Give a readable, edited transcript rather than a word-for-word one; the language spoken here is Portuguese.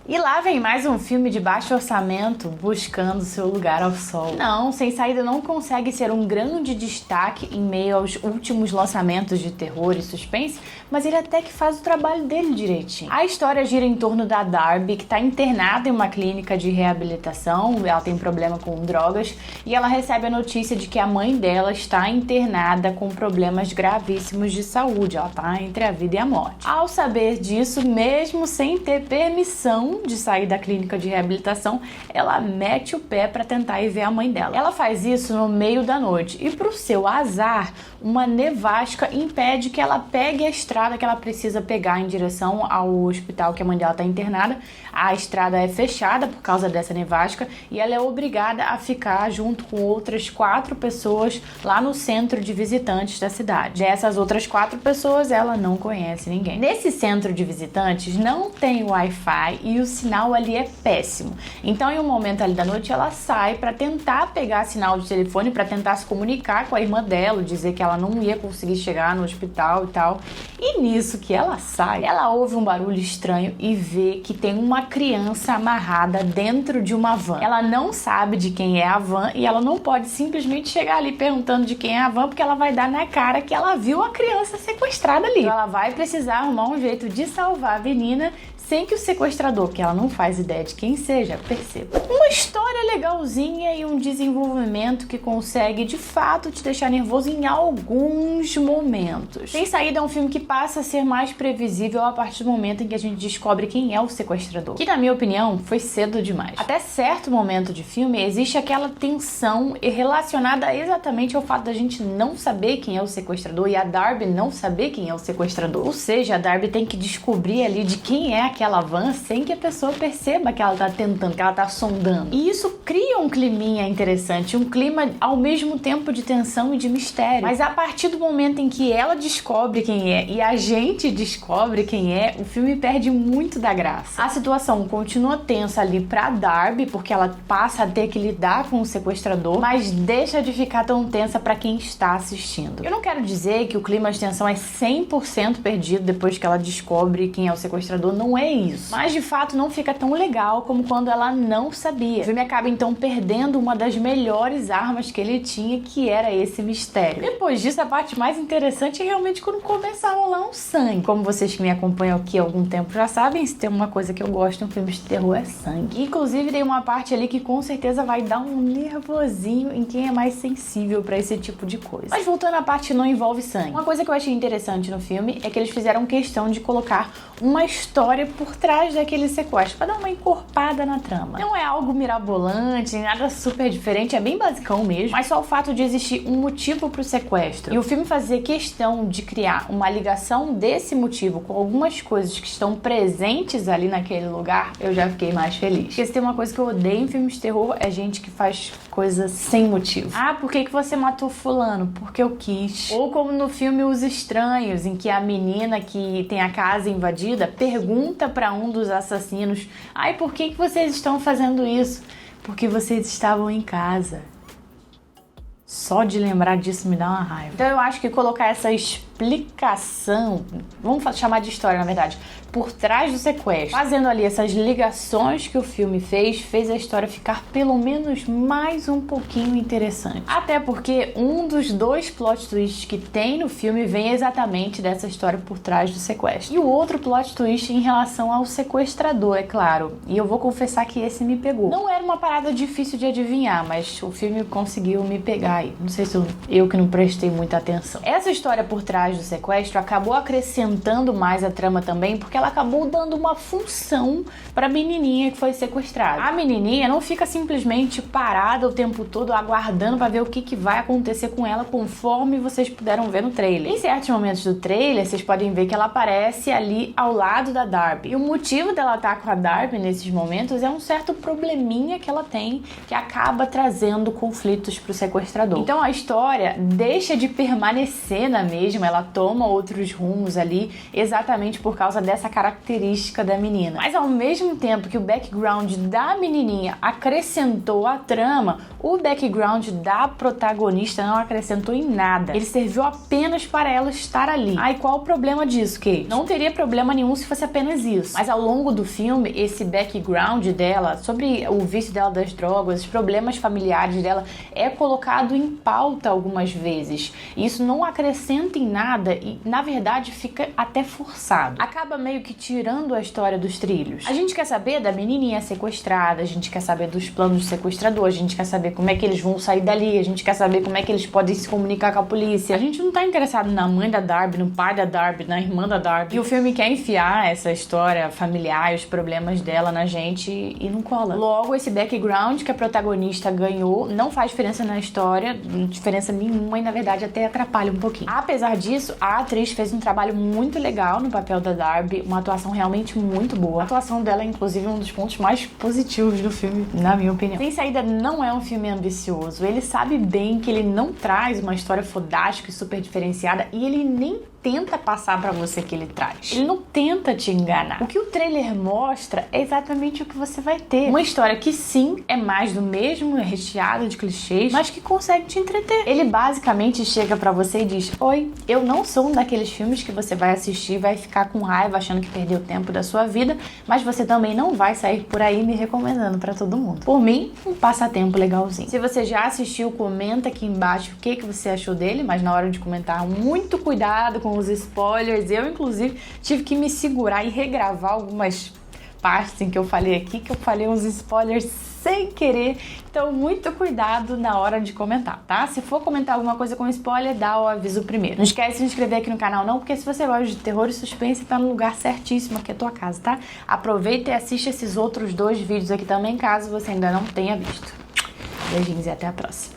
E lá vem mais um filme de baixo orçamento buscando seu lugar ao sol. Não, Sem Saída não consegue ser um grande destaque em meio aos últimos lançamentos de terror e suspense, mas ele até que faz o trabalho dele direitinho. A história gira em torno da Darby, que está internada em uma clínica de reabilitação, ela tem problema com drogas, e ela recebe a notícia de que a mãe dela está internada com problemas gravíssimos de saúde, ela está entre a vida e a morte. Ao saber disso, mesmo sem ter permissão de sair da clínica de reabilitação, ela mete o pé para tentar ir ver a mãe dela. Ela faz isso no meio da noite e, pro seu azar, uma nevasca impede que ela pegue a estrada que ela precisa pegar em direção ao hospital que a mãe dela está internada. A estrada é fechada por causa dessa nevasca e ela é obrigada a ficar junto com outras 4 pessoas lá no centro de visitantes da cidade. Dessas outras 4 pessoas, ela não conhece ninguém. Nesse centro de visitantes não tem Wi-Fi e o sinal ali é péssimo. Então, em um momento ali da noite, ela sai para tentar pegar sinal de telefone, para tentar se comunicar com a irmã dela, dizer que ela não ia conseguir chegar no hospital e tal. E nisso que ela sai, ela ouve um barulho estranho e vê que tem uma criança amarrada dentro de uma van. Ela não sabe de quem é a van e ela não pode simplesmente chegar ali perguntando de quem é a van, porque ela vai dar na cara que ela viu a criança sequestrada ali. Então ela vai precisar arrumar um jeito de salvar a menina sem que o sequestrador, que ela não faz ideia de quem seja, perceba. Uma história legalzinha e um desenvolvimento que consegue, de fato, te deixar nervoso em alguns momentos. Sem Saída é um filme que passa a ser mais previsível a partir do momento em que a gente descobre quem é o sequestrador, que, na minha opinião, foi cedo demais. Até certo momento de filme, existe aquela tensão relacionada exatamente ao fato da gente não saber quem é o sequestrador e a Darby não saber quem é o sequestrador. Ou seja, a Darby tem que descobrir ali de quem é aquela van sem que a pessoa perceba que ela tá tentando, que ela tá sondando. E isso cria um climinha interessante, um clima ao mesmo tempo de tensão e de mistério. Mas a partir do momento em que ela descobre quem é e a gente descobre quem é, o filme perde muito da graça. A situação continua tensa ali pra Darby, porque ela passa a ter que lidar com o sequestrador, mas deixa de ficar tão tensa pra quem está assistindo. Eu não quero dizer que o clima de tensão é 100% perdido depois que ela descobre quem é o sequestrador, não é isso. Mas de fato não fica tão legal como quando ela não sabia. O filme acaba então perdendo uma das melhores armas que ele tinha, que era esse mistério. Depois disso, a parte mais interessante é realmente quando começa a rolar um sangue. Como vocês que me acompanham aqui há algum tempo já sabem, se tem uma coisa que eu gosto em filmes de terror é sangue. Inclusive tem uma parte ali que com certeza vai dar um nervosinho em quem é mais sensível pra esse tipo de coisa. Mas voltando à parte que não envolve sangue. Uma coisa que eu achei interessante no filme é que eles fizeram questão de colocar uma história por trás daquele sequestro, pra dar uma encorpada na trama. Não é algo mirabolante, nem nada super diferente, é bem basicão mesmo, mas só o fato de existir um motivo pro sequestro. E o filme fazia questão de criar uma ligação desse motivo com algumas coisas que estão presentes ali naquele lugar, eu já fiquei mais feliz. Porque se tem uma coisa que eu odeio em filmes de terror, é gente que faz coisas sem motivo. Ah, por que você matou fulano? Porque eu quis. Ou como no filme Os Estranhos, em que a menina que tem a casa invadida pergunta pra um dos assassinos: ai, por que vocês estão fazendo isso? Porque vocês estavam em casa. Só de lembrar disso me dá uma raiva. Então eu acho que colocar essa explicação, vamos chamar de história na verdade, por trás do sequestro, fazendo ali essas ligações que o filme fez a história ficar pelo menos mais um pouquinho interessante. Até porque um dos 2 plot twists que tem no filme vem exatamente dessa história por trás do sequestro. E o outro plot twist em relação ao sequestrador, é claro. E eu vou confessar que esse me pegou. Não era uma parada difícil de adivinhar, mas o filme conseguiu me pegar aí. Não sei se eu que não prestei muita atenção. Essa história por trás do sequestro acabou acrescentando mais a trama também, porque ela acabou dando uma função pra menininha que foi sequestrada. A menininha não fica simplesmente parada o tempo todo aguardando pra ver o que vai acontecer com ela, conforme vocês puderam ver no trailer. Em certos momentos do trailer, vocês podem ver que ela aparece ali ao lado da Darby. E o motivo dela estar com a Darby nesses momentos é um certo probleminha que ela tem, que acaba trazendo conflitos pro sequestrador. Então a história deixa de permanecer na mesma, ela toma outros rumos ali, exatamente por causa dessa característica da menina. Mas ao mesmo tempo que o background da menininha acrescentou a trama, O background da protagonista não acrescentou em nada. Ele serviu apenas para ela estar ali. E qual o problema disso, Kate? Não teria problema nenhum se fosse apenas isso. Mas ao longo do filme, esse background dela, sobre o vício dela das drogas, os problemas familiares dela, é colocado em pauta algumas vezes. E isso não acrescenta em nada e, na verdade, fica até forçado. Acaba meio que tirando a história dos trilhos. A gente quer saber da menininha sequestrada, a gente quer saber dos planos do sequestrador, a gente quer saber como é que eles vão sair dali, a gente quer saber como é que eles podem se comunicar com a polícia. A gente não tá interessado na mãe da Darby, no pai da Darby, na irmã da Darby. E o filme quer enfiar essa história familiar, os problemas dela na gente e não cola. Logo, esse background que a protagonista ganhou não faz diferença na história, diferença nenhuma e, na verdade, até atrapalha um pouquinho. Apesar disso, a atriz fez um trabalho muito legal no papel da Darby, uma atuação realmente muito boa. A atuação dela é, inclusive, um dos pontos mais positivos do filme, na minha opinião. Sem Saída não é um filme ambicioso. Ele sabe bem que ele não traz uma história fodástica e super diferenciada e ele nem tenta passar pra você que ele traz. Ele não tenta te enganar. O que o trailer mostra é exatamente o que você vai ter. Uma história que sim, é mais do mesmo, é recheada de clichês, mas que consegue te entreter. Ele basicamente chega pra você e diz: oi, eu não sou um daqueles filmes que você vai assistir e vai ficar com raiva achando que perdeu tempo da sua vida, mas você também não vai sair por aí me recomendando pra todo mundo. Por mim, um passatempo legalzinho. Se você já assistiu, comenta aqui embaixo o que você achou dele, mas na hora de comentar, muito cuidado com os spoilers. Eu, inclusive, tive que me segurar e regravar algumas partes em que eu falei aqui, que eu falei uns spoilers sem querer. Então, muito cuidado na hora de comentar, tá? Se for comentar alguma coisa com spoiler, dá o aviso primeiro. Não esquece de se inscrever aqui no canal não, porque se você gosta de terror e suspense, tá no lugar certíssimo, aqui é a tua casa, tá? Aproveita e assiste esses outros 2 vídeos aqui também, caso você ainda não tenha visto. Beijinhos e até a próxima.